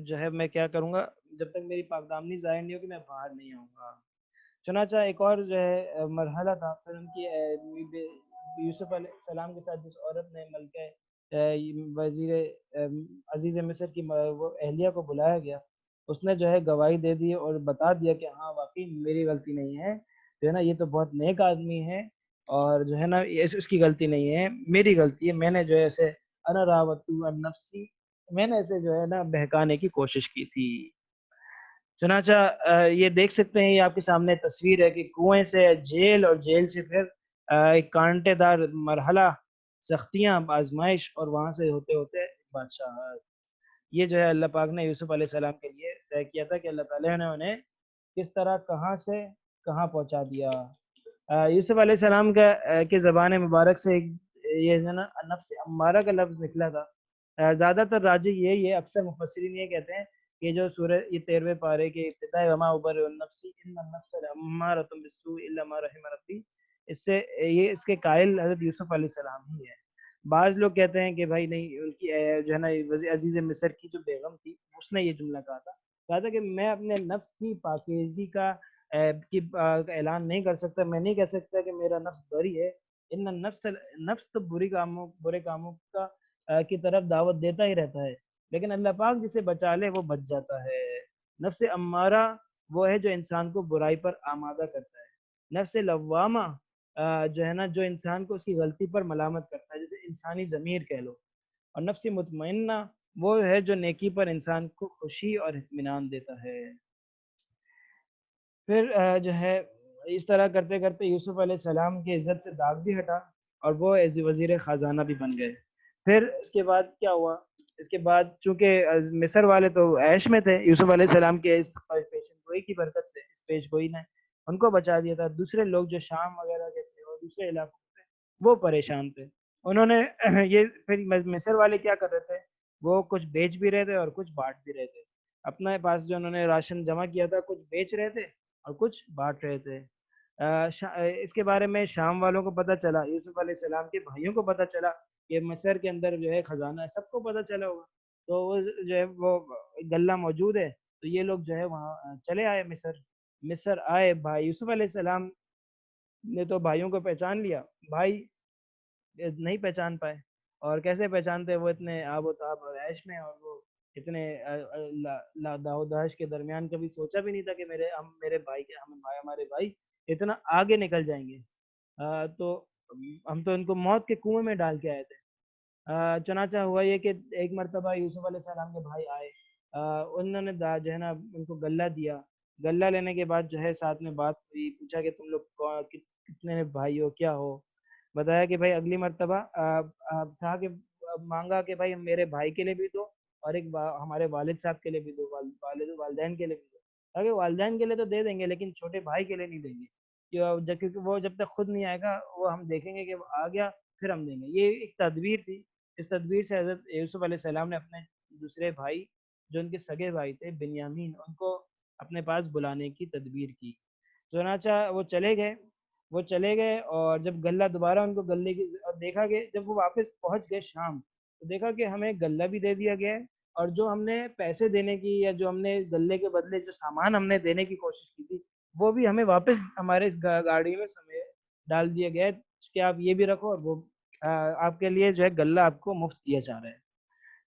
جو ہے میں کیا کروں گا، جب تک میری پاک دامنی ظاہر نہیں ہوگی میں باہر نہیں آؤں گا۔ چنانچہ ایک اور جو ہے مرحلہ تھا، پھر ان کی یوسف علیہ السلام کے ساتھ جس عورت نے ملکہ وزیر عزیز مصر کی وہ اہلیہ کو بلایا گیا، اس نے جو ہے گواہی دے دی اور بتا دیا کہ ہاں واقعی میری غلطی نہیں ہے، جو ہے نا یہ تو بہت نیک آدمی ہے، اور جو ہے نا اس کی غلطی نہیں ہے، میری غلطی ہے، میں نے جو ہے اسے انا راوتو عن نفسی، میں نے اسے جو ہے نا بہکانے کی کوشش کی تھی۔ چنانچہ یہ دیکھ سکتے ہیں، یہ آپ کے سامنے تصویر ہے کہ کنویں سے جیل، اور جیل سے پھر ایک کانٹے دار مرحلہ، سختیاں، آزمائش، اور وہاں سے ہوتے ہوتے بادشاہ۔ یہ جو ہے اللہ پاک نے یوسف علیہ السلام کے لیے طے کیا تھا کہ اللہ تعالیٰ نے انہیں کس طرح کہاں سے کہاں پہنچا دیا۔ یوسف علیہ السلام کا کے زبان مبارک سے یہ جو ہے نا نفس امارہ کا لفظ نکلا تھا۔ زیادہ تر راجح یہی ہے، اکثر مفسرین یہ کہتے ہیں کہ جو سورہ یہ 13ویں پارے کے ابتداء وما ابرئ النفس ان النفس لامارۃ بالسوء الا ما رحم ربی، اس کے قائل حضرت یوسف علیہ السلام ہی ہے۔ بعض لوگ کہتے ہیں کہ بھائی نہیں، ان کی جو ہے نا عزیز مصر کی جو بیگم تھی اس نے یہ جملہ کہا تھا کہ میں اپنے نفس کی پاکیزگی کا اعلان نہیں کر سکتا، میں نہیں کہہ سکتا کہ میرا نفس بری ہے۔ ان النفس، نفس تو برے کاموں کا کی طرف دعوت دیتا ہی رہتا ہے، لیکن اللہ پاک جسے بچا لے وہ بچ جاتا ہے۔ نفس امارہ وہ ہے جو انسان کو برائی پر آمادہ کرتا ہے، نفس لوامہ جو ہے نا جو انسان کو اس کی غلطی پر ملامت کرتا ہے، جیسے انسانی ضمیر کہہ لو، اور نفس مطمئنہ وہ ہے جو نیکی پر انسان کو خوشی اور اطمینان دیتا ہے۔ پھر جو ہے اس طرح کرتے کرتے یوسف علیہ السلام کی عزت سے داغ بھی ہٹا اور وہ ایز وزیر خزانہ بھی بن گئے۔ پھر اس کے بعد کیا ہوا؟ اس کے بعد چونکہ مصر والے تو عیش میں تھے، یوسف علیہ السلام کے اس پیشن گوئی کی برکت سے اس پیش گوئی نے ان کو بچا دیا تھا۔ دوسرے لوگ جو شام وغیرہ کے تھے اور دوسرے علاقوں سے وہ پریشان تھے۔ انہوں نے یہ پھر مصر والے کیا کر رہے تھے، وہ کچھ بیچ بھی رہے تھے اور کچھ بانٹ بھی رہے تھے۔ اپنے پاس جو انہوں نے راشن جمع کیا تھا کچھ بیچ رہے تھے اور کچھ بانٹ رہے تھے۔ اس کے بارے میں شام والوں کو پتہ چلا، یوسف علیہ السلام کے بھائیوں کو پتہ چلا کہ مصر کے اندر جو ہے خزانہ ہے، سب کو پتہ چلا ہوگا، تو وہ جو ہے وہ غلہ موجود ہے، تو یہ لوگ جو ہے وہاں چلے آئے مصر آئے۔ بھائی یوسف علیہ السلام نے تو بھائیوں کو پہچان لیا، بھائی نہیں پہچان پائے، اور کیسے پہچانتے، وہ اتنے آب و تاب اور عیش میں، اور وہ اتنے داؤ داعش کے درمیان کبھی سوچا بھی نہیں تھا کہ میرے بھائی کے ہمارے بھائی اتنا آگے نکل جائیں گے۔ تو ہم تو ان کو موت کے کنویں میں ڈال کے آئے تھے۔ چنانچہ ہوا یہ کہ ایک مرتبہ یوسف علیہ السلام کے بھائی آئے، انہوں نے جو ہے نا ان کو غلہ دیا۔ غلہ لینے کے بعد جو ہے ساتھ میں بات ہوئی، پوچھا کہ تم لوگ کتنے بھائی ہو، کیا ہو؟ بتایا کہ بھائی اگلی مرتبہ کہا کہ مانگا کہ بھائی میرے بھائی کے لیے بھی دو اور ایک ہمارے والد صاحب کے لیے بھی دو، والدین کے لیے بھی دو۔ کہا کہ والدین کے لیے تو دے دیں گے لیکن چھوٹے بھائی کے لیے نہیں دیں گے، کیونکہ وہ جب تک خود نہیں آئے گا وہ ہم دیکھیں گے کہ وہ آ گیا پھر ہم دیں گے۔ یہ ایک تدبیر تھی، اس تدبیر سے حضرت یوسف علیہ السلام نے اپنے دوسرے بھائی جو ان کے سگے بھائی تھے بنیامین، ان کو اپنے پاس بلانے کی تدبیر کی۔ چنانچہ وہ چلے گئے اور جب غلہ دوبارہ ان کو غلے کی اور دیکھا کہ جب وہ واپس پہنچ گئے شام، تو دیکھا کہ ہمیں غلہ بھی دے دیا گیا ہے، اور جو ہم نے پیسے دینے کی یا جو ہم نے غلے کے بدلے جو سامان ہم نے دینے کی کوشش کی تھی وہ بھی ہمیں واپس ہمارے اس گاڑی میں سمیت ڈال دیا گیا ہے کہ آپ یہ بھی رکھو، اور وہ آپ کے لیے جو ہے غلہ آپ کو مفت دیا جا رہا ہے۔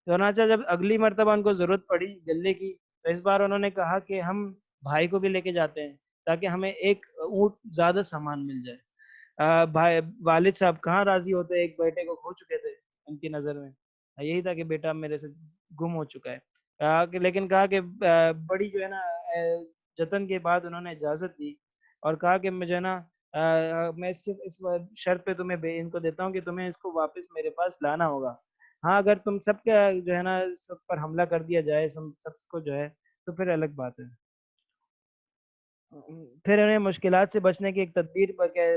چنانچہ جب اگلی مرتبہ ان کو ضرورت پڑی غلے کی، تو اس بار انہوں نے کہا کہ ہم بھائی کو بھی لے کے جاتے ہیں تاکہ ہمیں ایک اونٹ زیادہ سامان مل جائے۔ بھائی والد صاحب کہاں راضی ہوتے، ایک بیٹے کو کھو چکے تھے، ان کی نظر میں یہی تھا کہ بیٹا میرے سے گم ہو چکا ہے۔ لیکن کہا کہ بڑی جو ہے نا جتن کے بعد انہوں نے اجازت دی اور کہا کہ مجھے نا میں صرف اس شرط پہ تمہیں ان کو دیتا ہوں کہ تمہیں اس کو واپس میرے پاس لانا ہوگا۔ ہاں اگر تم سب کا جو ہے نا سب پر حملہ کر دیا جائے، سب کو جو ہے تو پھر الگ بات ہے۔ پھر انہیں مشکلات سے بچنے کی ایک تدبیر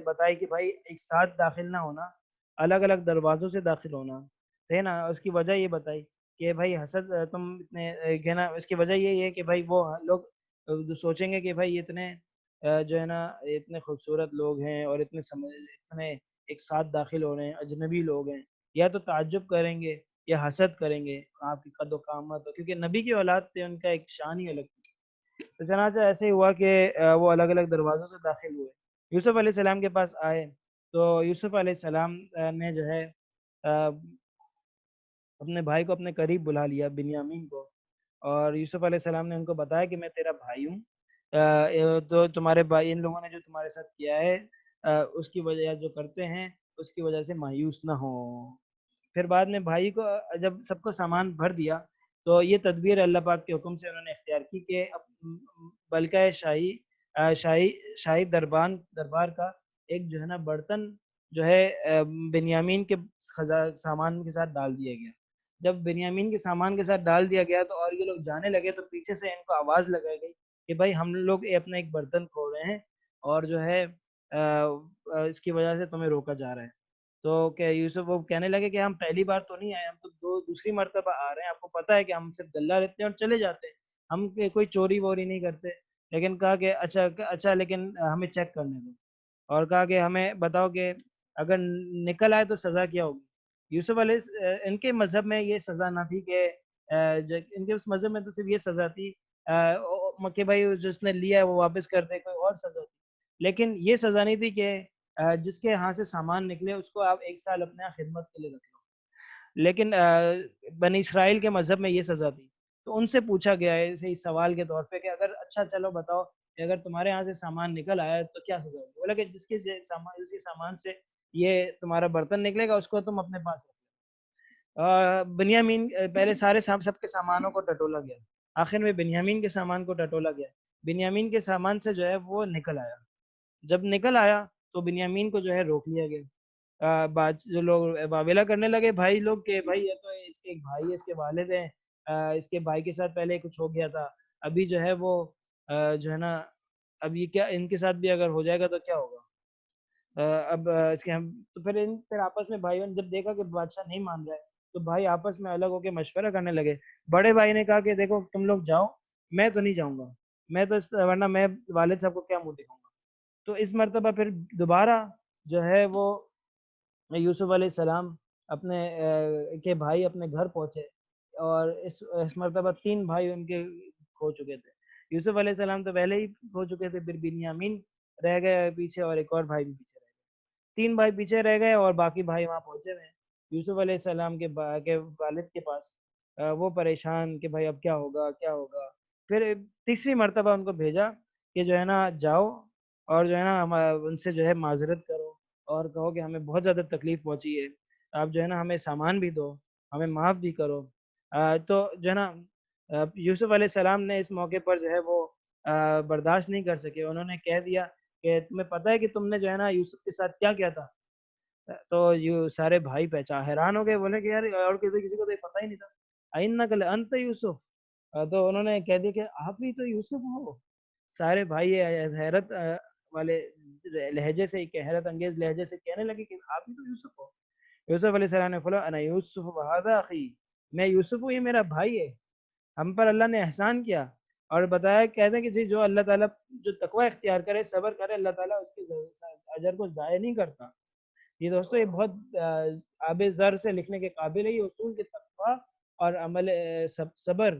بتائی کہ بھائی ایک ساتھ داخل نہ ہونا، الگ الگ دروازوں سے داخل ہونا، صحیح نا؟ اس کی وجہ یہ بتائی کہ بھائی حسد تم اتنے کہنا، اس کی وجہ یہ ہے کہ بھائی وہ لوگ جو سوچیں گے کہ بھائی اتنے جو ہے نا اتنے خوبصورت لوگ ہیں اور اتنے ایک ساتھ داخل ہو رہے ہیں، اجنبی لوگ ہیں، یا تو تعجب کریں گے یا حسد کریں گے آپ کی قد و قامت، کیونکہ نبی کی اولاد تھے، ان کا ایک شان ہی الگ تھی۔ تو چنانچہ ایسے ہی ہوا کہ وہ الگ الگ دروازوں سے داخل ہوئے، یوسف علیہ السلام کے پاس آئے، تو یوسف علیہ السلام نے جو ہے اپنے بھائی کو اپنے قریب بلا لیا، بنیامین کو، اور یوسف علیہ السلام نے ان کو بتایا کہ میں تیرا بھائی ہوں، تو تمہارے بھائی ان لوگوں نے جو تمہارے ساتھ کیا ہے اس کی وجہ جو کرتے ہیں اس کی وجہ سے مایوس نہ ہو۔ پھر بعد میں بھائی کو جب سب کو سامان بھر دیا تو یہ تدبیر اللہ پاک کے حکم سے انہوں نے اختیار کی کہ بلکہ شاہی دربار کا ایک جو ہے نا برتن جو ہے بنیامین کے سامان کے ساتھ ڈال دیا گیا۔ جب بنیامین کے سامان کے ساتھ ڈال دیا گیا تو اور یہ لوگ جانے لگے تو پیچھے سے ان کو آواز لگائی گئی کہ بھائی ہم لوگ اپنا ایک برتن کھو رہے ہیں اور جو ہے اس کی وجہ سے تمہیں روکا جا رہا ہے۔ تو کہ یوسف وہ کہنے لگے کہ ہم پہلی بار تو نہیں آئے، ہم تو دوسری مرتبہ آ رہے ہیں، آپ کو پتہ ہے کہ ہم صرف غلہ لیتے ہیں اور چلے جاتے ہیں، ہم کوئی چوری ووری نہیں کرتے۔ لیکن کہا کہ اچھا لیکن ہمیں چیک کرنے دو، اور کہا کہ ہمیں بتاؤ کہ اگر نکل آئے تو سزا کیا ہوگی؟ یوسف ان کے مذہب میں یہ سزا نہ تھی کہ ان کے اس مذہب میں تو صرف یہ سزا تھی کہ بھائی جس نے لیا ہے وہ واپس کر دے، کوئی اور سزا تھی، لیکن یہ سزا نہیں تھی کہ جس کے ہاں سے سامان نکلے اس کو آپ ایک سال اپنے خدمت کے لیے رکھ لو۔ لیکن بنی اسرائیل کے مذہب میں یہ سزا تھی۔ تو ان سے پوچھا گیا ہے اسی سوال کے طور پہ کہ اگر اچھا چلو بتاؤ کہ اگر تمہارے یہاں سے سامان نکل آیا تو کیا سزا ہوگی؟ بولا کہ جس کے سامان سے یہ تمہارا برتن نکلے گا اس کو تم اپنے پاس رکھ۔ بنیامین پہلے سارے سب کے سامانوں کو ٹٹولا گیا، آخر میں بنیامین کے سامان کو ٹٹولا گیا، بنیامین کے سامان سے جو ہے وہ نکل آیا، جب نکل آیا تو بنیامین کو جو ہے روک لیا گیا۔ جو لوگ واویلا کرنے لگے بھائی لوگ کہ بھائی یہ تو اس کے ایک بھائی ہے، اس کے والد ہیں، اس کے بھائی کے ساتھ پہلے کچھ ہو گیا تھا، ابھی جو ہے وہ جو ہے نا اب یہ کیا ان کے ساتھ بھی اگر ہو جائے گا تو کیا ہوگا؟ اب اس کے ہم تو پھر آپس میں بھائیوں نے جب دیکھا کہ بادشاہ نہیں مان رہا ہے تو بھائی آپس میں الگ ہو کے مشورہ کرنے لگے۔ بڑے بھائی نے کہا کہ دیکھو تم لوگ جاؤ، میں تو نہیں جاؤں گا، میں تو ورنہ میں والد صاحب کو کیا منہ دکھاؤں گا۔ تو اس مرتبہ پھر دوبارہ جو ہے وہ یوسف علیہ السلام اپنے کے بھائی اپنے گھر پہنچے، اور اس مرتبہ 3 بھائی ان کے کھو چکے تھے۔ یوسف علیہ السلام تو پہلے ہی کھو چکے تھے، پھر بنیامین رہ گئے پیچھے اور ایک اور بھائی بھی پیچھے رہ گئے، 3 بھائی پیچھے رہ گئے اور باقی بھائی وہاں پہنچے ہوئے ہیں یوسف علیہ السلام کے والد کے پاس۔ وہ پریشان کہ بھائی اب کیا ہوگا کیا ہوگا۔ پھر تیسری مرتبہ ان کو بھیجا کہ جو ہے نا جاؤ اور جو ہے نا ان سے جو ہے معذرت کرو اور کہو کہ ہمیں بہت زیادہ تکلیف پہنچی ہے، آپ جو ہے نا ہمیں سامان بھی دو، ہمیں معاف بھی کرو۔ تو جو ہے نا یوسف علیہ السلام نے اس موقع پر جو ہے وہ برداشت نہیں کر سکے، انہوں نے کہہ دیا کہ تمہیں پتہ ہے کہ تم نے جو ہے نا یوسف کے ساتھ کیا کیا تھا؟ تو یہ سارے بھائی پہچان حیران ہو گئے، بولے کہ یار اور کسی کو تو یہ پتہ ہی نہیں تھا، اِنَّکَ لَأَنْتَ یوسف۔ تو انہوں نے کہہ دیا کہ آپ ہی تو یوسف ہو۔ سارے بھائی حیرت والے لہجے سے، کہ حیرت انگیز لہجے سے کہنے لگے کہ آپ ہی تو یوسف ہو۔ یوسف علیہ السلام نے بولا انا یوسف وہذا اخی، میں یوسف ہوں، یہ میرا بھائی ہے، ہم پر اللہ نے احسان کیا۔ اور بتایا کہتے ہیں کہ جی جو اللہ تعالیٰ جو تقوی اختیار کرے، صبر کرے، اللہ تعالیٰ اس کے اجر کو ضائع نہیں کرتا۔ یہ دوستو یہ بہت آب زر سے لکھنے کے قابل ہے، یہ اصول کے تقوی اور عمل صبر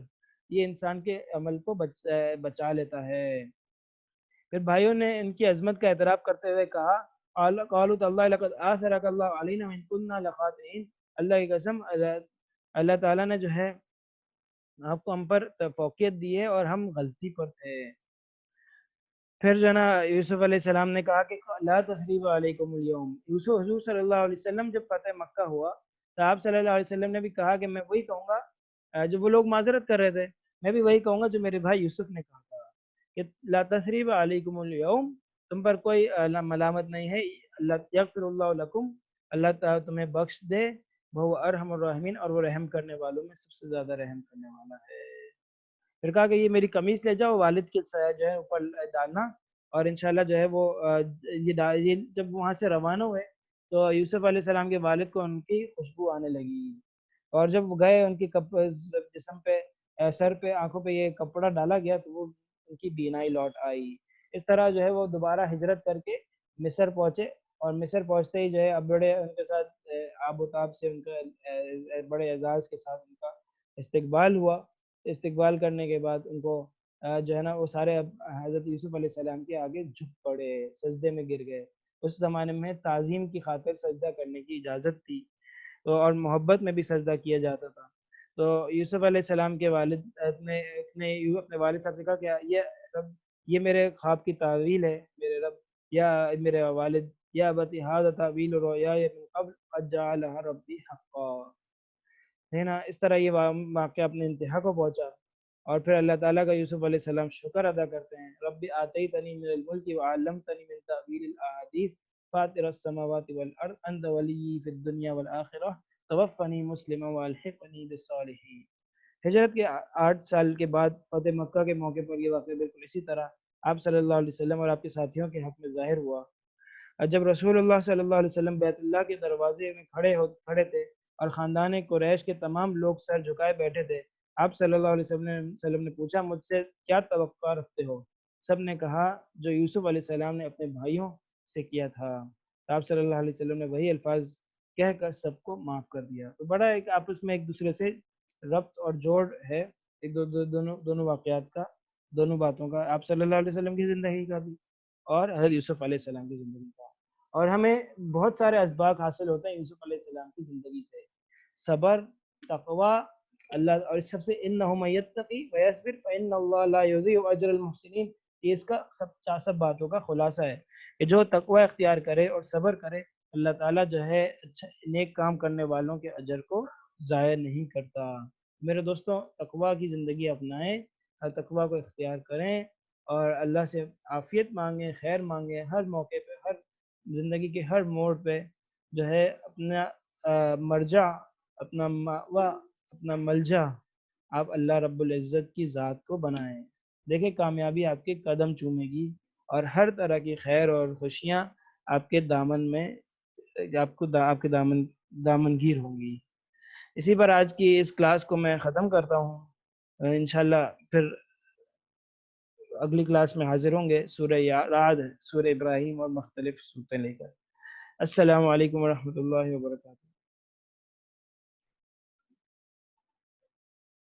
یہ انسان کے عمل کو بچا لیتا ہے۔ پھر بھائیوں نے ان کی عظمت کا اعتراف کرتے ہوئے کہا قالوا تاللہ لقد آثرک اللہ علینا وان کنا لخاطئین، اللہ کی قسم اللہ تعالیٰ نے جو ہے آپ کو ہم پر فوقیت دی ہے اور ہم غلطی پر تھے۔ پھر جو ہے نا یوسف علیہ السلام نے کہا کہ لا تثریب علیکم اليوم، یوسف حضور صلی اللہ علیہ وسلم جب فتح مکہ ہوا تو آپ صلی اللہ علیہ وسلم نے بھی کہا کہ میں وہی کہوں گا جو وہ لوگ معذرت کر رہے تھے، میں بھی وہی کہوں گا جو میرے بھائی یوسف نے کہا تھا کہ لا تثریب علیکم اليوم، تم پر کوئی ملامت نہیں ہے، اللہ یغفر اللہ لکم، اللہ تعالیٰ تمہیں بخش دے، وہ ارحم الراحمین، اور وہ رحم کرنے والوں میں سب سے زیادہ رحم کرنے والا ہے۔ پھر کہا کہ یہ میری قمیص لے جاؤ والد کے جو ہے اوپر ڈالنا، اور انشاءاللہ جو ہے وہ یہ جب وہاں سے روانہ ہوئے تو یوسف علیہ السلام کے والد کو ان کی خوشبو آنے لگی، اور جب وہ گئے ان کی جسم پہ سر پہ آنکھوں پہ یہ کپڑا ڈالا گیا تو وہ ان کی بینائی لوٹ آئی۔ اس طرح جو ہے وہ دوبارہ ہجرت کر کے مصر پہنچے، اور مصر پہنچتے ہی جو ہے اب بڑے ان کے ساتھ آب و تاب سے ان کا بڑے اعزاز کے ساتھ ان کا استقبال ہوا۔ استقبال کرنے کے بعد ان کو جو ہے نا وہ سارے اب حضرت یوسف علیہ السلام کے آگے جھک پڑے، سجدے میں گر گئے۔ اس زمانے میں تعظیم کی خاطر سجدہ کرنے کی اجازت تھی، تو اور محبت میں بھی سجدہ کیا جاتا تھا۔ تو یوسف علیہ السلام کے والد نے اپنے والد صاحب سے کہا کہ یہ رب، یہ میرے خواب کی تعویل ہے میرے رب، یا میرے والد، یا ابتی ھذا تعویل رؤیای من قبل قد جعلها ربی حقا، ہے نا۔ اس طرح یہ واقعہ اپنے انتہا کو پہنچا، اور پھر اللہ تعالیٰ کا یوسف علیہ السلام شکر ادا کرتے ہیں، رب آتیتنی من الملک وعلمتنی من تأویل الاحادیث فاطر السماوات والارض انت ولی فی الدنیا والآخرہ توفنی مسلما والحقنی بالصالحین۔ ہجرت کے 8 سال کے بعد فتح مکہ کے موقع پر یہ واقعہ بالکل اسی طرح آپ صلی اللہ علیہ وسلم اور آپ کے ساتھیوں کے حق میں ظاہر ہوا۔ جب رسول اللہ صلی اللہ علیہ وسلم بیت اللہ کے دروازے میں کھڑے تھے اور خاندان قریش کے تمام لوگ سر جھکائے بیٹھے تھے، آپ صلی اللہ علیہ وسلم نے پوچھا مجھ سے کیا توقع رکھتے ہو؟ سب نے کہا جو یوسف علیہ السلام نے اپنے بھائیوں سے کیا تھا۔ آپ صلی اللہ علیہ وسلم نے وہی الفاظ کہہ کر سب کو معاف کر دیا۔ تو بڑا ایک آپس میں ایک دوسرے سے ربط اور جوڑ ہے، ایک دونوں واقعات کا، دونوں باتوں کا، آپ صلی اللہ علیہ وسلم کی زندگی کا بھی اور حضرت یوسف علیہ السلام کی زندگی کا۔ اور ہمیں بہت سارے اسباق حاصل ہوتے ہیں یوسف علیہ السلام کی زندگی سے، صبر، تقوی، اللہ، اور سب سے انہ من یتقی ویصبر فان اللہ لا یضیع اجر المحسنین، یہ اس کا سب باتوں کا خلاصہ ہے کہ جو تقوی اختیار کرے اور صبر کرے، اللہ تعالیٰ جو ہے اچھا نیک کام کرنے والوں کے اجر کو ضائع نہیں کرتا۔ میرے دوستوں، تقوی کی زندگی اپنائیں، ہر تقوی کو اختیار کریں اور اللہ سے عافیت مانگیں، خیر مانگیں، ہر موقع پہ، ہر زندگی کے ہر موڑ پہ جو ہے اپنا مرجع، اپنا مأویٰ، اپنا ملجا آپ اللہ رب العزت کی ذات کو بنائیں۔ دیکھیں کامیابی آپ کے قدم چومے گی اور ہر طرح کی خیر اور خوشیاں آپ کے دامن میں آپ کے دامن گیر ہوں گی۔ اسی پر آج کی اس کلاس کو میں ختم کرتا ہوں۔ انشاءاللہ پھر اگلی کلاس میں حاضر ہوں گے، سورہ رعد، سورہ ابراہیم اور مختلف صورتیں لے کر۔ السلام علیکم ورحمۃ اللہ وبرکاتہ۔